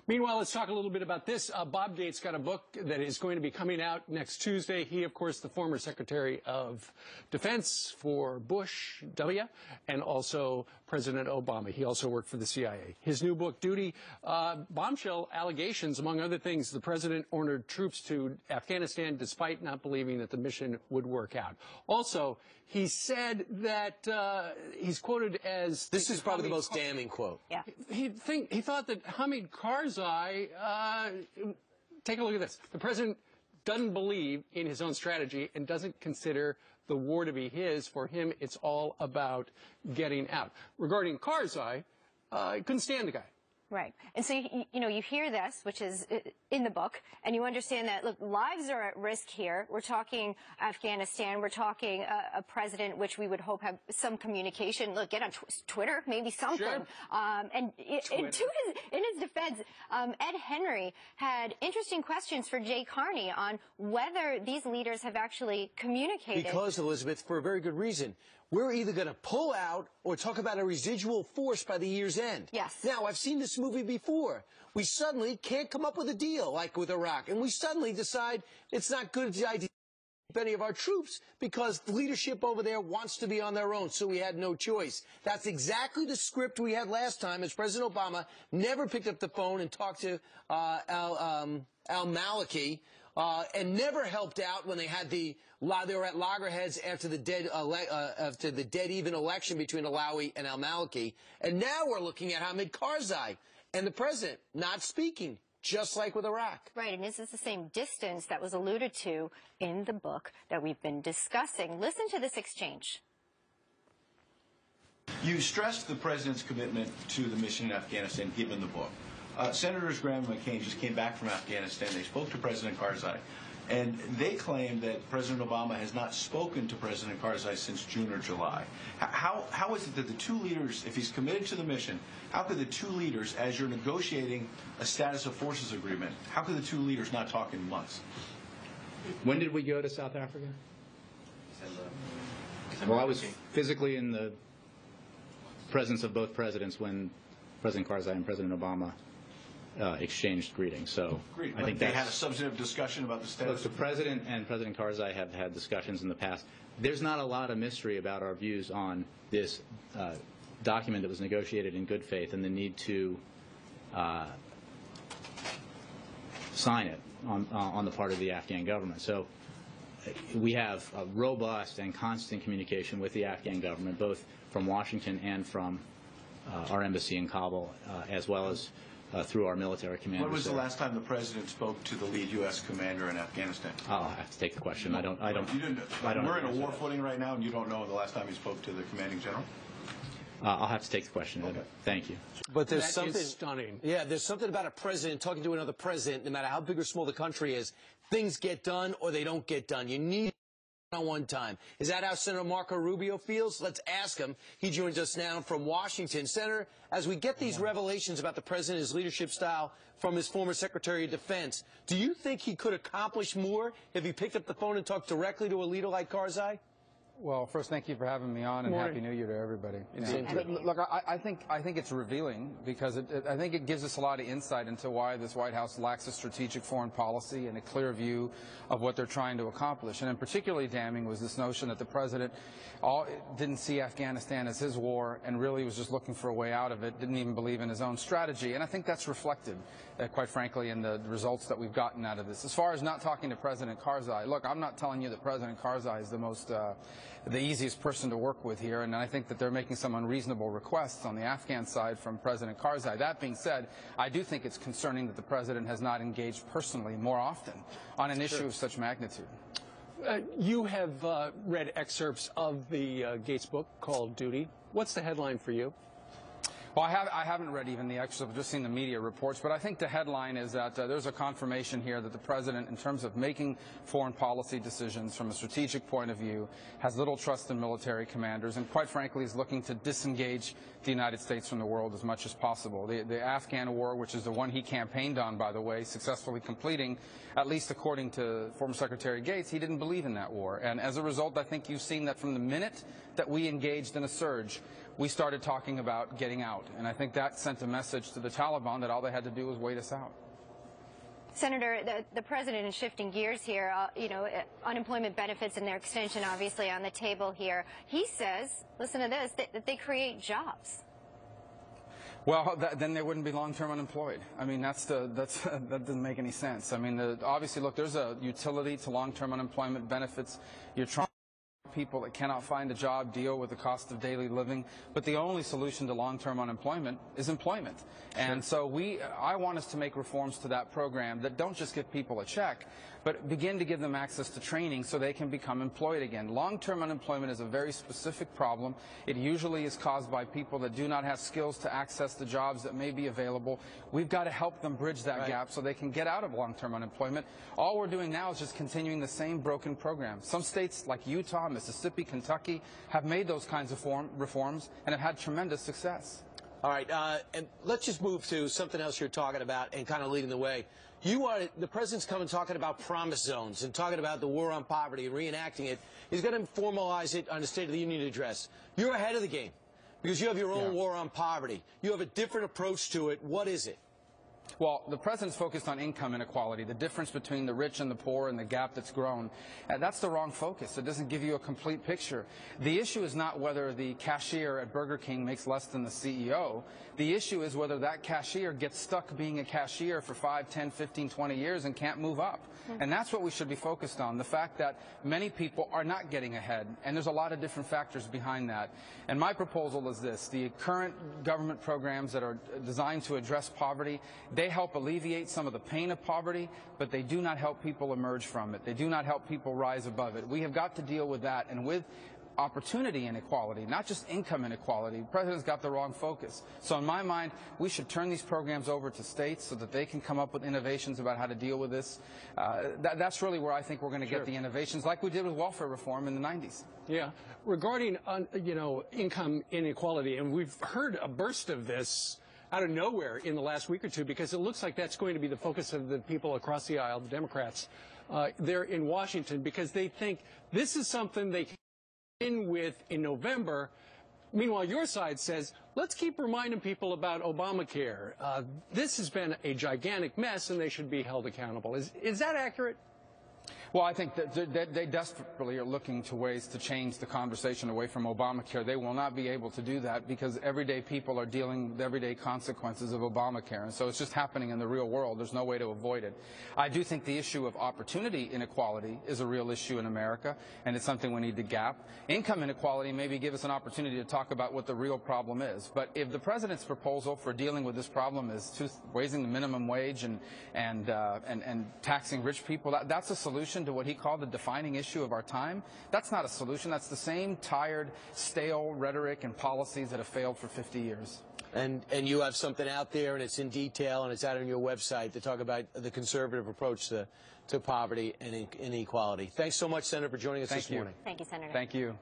Meanwhile, let's talk a little bit about this. Bob Gates got a book that is going to be coming out next Tuesday. He, of course, the former Secretary of Defense for Bush W. and also President Obama. He also worked for the CIA. His new book, Duty, bombshell allegations, among other things. The president ordered troops to Afghanistan despite not believing that the mission would work out. Also, he said that he's quoted as... This is probably the most damning quote. Yeah. He thought that Hamid Karzai, take a look at this. The president doesn't believe in his own strategy and doesn't consider the war to be his. For him, it's all about getting out. Regarding Karzai, he couldn't stand the guy. Right. And so, you hear this, which is in the book, and you understand that, look, lives are at risk here. We're talking Afghanistan. We're talking a president which we would hope have some communication. Look, get on Twitter, maybe something. Sure. In his defense, Ed Henry had interesting questions for Jay Carney on whether these leaders have actually communicated. Because, Elizabeth, for a very good reason. We're either going to pull out or talk about a residual force by the year's end. Yes. Now, I've seen this movie before. We suddenly can't come up with a deal like with Iraq, and we suddenly decide it's not good idea to keep any of our troops because the leadership over there wants to be on their own, so we had no choice. That's exactly the script we had last time, as President Obama never picked up the phone and talked to al-Maliki. And never helped out when they were at loggerheads after the dead even election between Alawi and al-Maliki. And now we're looking at Hamid Karzai and the president not speaking, just like with Iraq. Right, and this is the same distance that was alluded to in the book that we've been discussing. Listen to this exchange. You stressed the president's commitment to the mission in Afghanistan, given the book. Senators Graham and McCain just came back from Afghanistan. They spoke to President Karzai, and they claim that President Obama has not spoken to President Karzai since June or July. How is it that the two leaders, if he's committed to the mission, how could the two leaders, as you're negotiating a status of forces agreement, how could the two leaders not talk in months? When did we go to South Africa? Well, I was physically in the presence of both presidents when President Karzai and President Obama exchanged greetings. So I think they had a substantive discussion about the status. Look, the president and President Karzai have had discussions in the past. There's not a lot of mystery about our views on this document that was negotiated in good faith and the need to sign it on the part of the Afghan government. So we have a robust and constant communication with the Afghan government, both from Washington and from our embassy in Kabul, as well as through our military commanders. When was the last time the president spoke to the lead U.S. commander in Afghanistan? I'll have to take the question. I don't. We're in a war footing right now, and you don't know the last time he spoke to the commanding general? I'll have to take the question. Okay. Thank you. But there's That something is stunning. Yeah, there's something about a president talking to another president, no matter how big or small the country is. Things get done or they don't get done. You need on one time. Is that how Senator Marco Rubio feels? Let's ask him. He joins us now from Washington. Senator, as we get these revelations about the president, his leadership style from his former Secretary of Defense, do you think he could accomplish more if he picked up the phone and talked directly to a leader like Karzai? Well, first, thank you for having me on, and Happy New Year to everybody. Look, I think it's revealing because I think it gives us a lot of insight into why this White House lacks a strategic foreign policy and a clear view of what they're trying to accomplish. And particularly damning was this notion that the president didn't see Afghanistan as his war and really was just looking for a way out of it, didn't even believe in his own strategy. And I think that's reflected, quite frankly, in the results that we've gotten out of this. As far as not talking to President Karzai, look, I'm not telling you that President Karzai is the easiest person to work with here, and I think that they're making some unreasonable requests on the Afghan side from President Karzai. That being said, I do think it's concerning that the president has not engaged personally more often on an issue of such magnitude. You have read excerpts of the Gates book called Duty. What's the headline for you? Well, I haven't read even the excerpt, I've just seen the media reports, but I think the headline is that there's a confirmation here that the president, in terms of making foreign policy decisions from a strategic point of view, has little trust in military commanders and, quite frankly, is looking to disengage the United States from the world as much as possible. The Afghan war, which is the one he campaigned on, by the way, successfully completing, at least according to former Secretary Gates, he didn't believe in that war. And as a result, I think you've seen that from the minute that we engaged in a surge, we started talking about getting out. And I think that sent a message to the Taliban that all they had to do was wait us out. Senator, the president is shifting gears here. Unemployment benefits and their extension obviously on the table here. He says, listen to this, that they create jobs. Well, then they wouldn't be long-term unemployed. I mean, that doesn't make any sense. I mean, obviously, look, there's a utility to long-term unemployment benefits. You're trying to help people that cannot find a job deal with the cost of daily living, but the only solution to long-term unemployment is employment. And so I want us to make reforms to that program that don't just give people a check, but begin to give them access to training so they can become employed again. Long-term unemployment is a very specific problem. It usually is caused by people that do not have skills to access the jobs that may be available. We've got to help them bridge that gap so they can get out of long-term unemployment. All we're doing now is just continuing the same broken program. Some states like Utah, Mississippi, Kentucky have made those kinds of reforms and have had tremendous success. All right, and let's just move to something else you're talking about and kind of leading the way. The president's coming talking about promise zones and talking about the war on poverty and reenacting it. He's going to formalize it on the State of the Union address. You're ahead of the game because you have your own war on poverty. You have a different approach to it. What is it? Well, the president's focused on income inequality, the difference between the rich and the poor and the gap that's grown. That's the wrong focus. It doesn't give you a complete picture. The issue is not whether the cashier at Burger King makes less than the CEO. The issue is whether that cashier gets stuck being a cashier for 5, 10, 15, 20 years and can't move up. And that's what we should be focused on, the fact that many people are not getting ahead, and there's a lot of different factors behind that. And my proposal is this: the current government programs that are designed to address poverty, they help alleviate some of the pain of poverty, but they do not help people emerge from it. They do not help people rise above it. We have got to deal with that, and with opportunity inequality, not just income inequality. The president's got the wrong focus. So in my mind, we should turn these programs over to states so that they can come up with innovations about how to deal with this. That's really where I think we're going to get the innovations, like we did with welfare reform in the 90s. Yeah. Regarding, income inequality, and we've heard a burst of this out of nowhere in the last week or two, because it looks like that's going to be the focus of the people across the aisle, the Democrats, there in Washington, because they think this is something they can in with in November. Meanwhile, your side says, let's keep reminding people about Obamacare. This has been a gigantic mess, and they should be held accountable. Is that accurate? Well, I think that they desperately are looking to ways to change the conversation away from Obamacare. They will not be able to do that because everyday people are dealing with everyday consequences of Obamacare. And so it's just happening in the real world. There's no way to avoid it. I do think the issue of opportunity inequality is a real issue in America, and it's something we need to gap. Income inequality maybe give us an opportunity to talk about what the real problem is. But if the president's proposal for dealing with this problem is raising the minimum wage and taxing rich people, that's a solution to what he called the defining issue of our time. That's not a solution. That's the same tired, stale rhetoric and policies that have failed for 50 years. And you have something out there, and it's in detail, and it's out on your website to talk about the conservative approach to poverty and inequality. Thanks so much, Senator, for joining us this morning. Thank you, Senator. Thank you.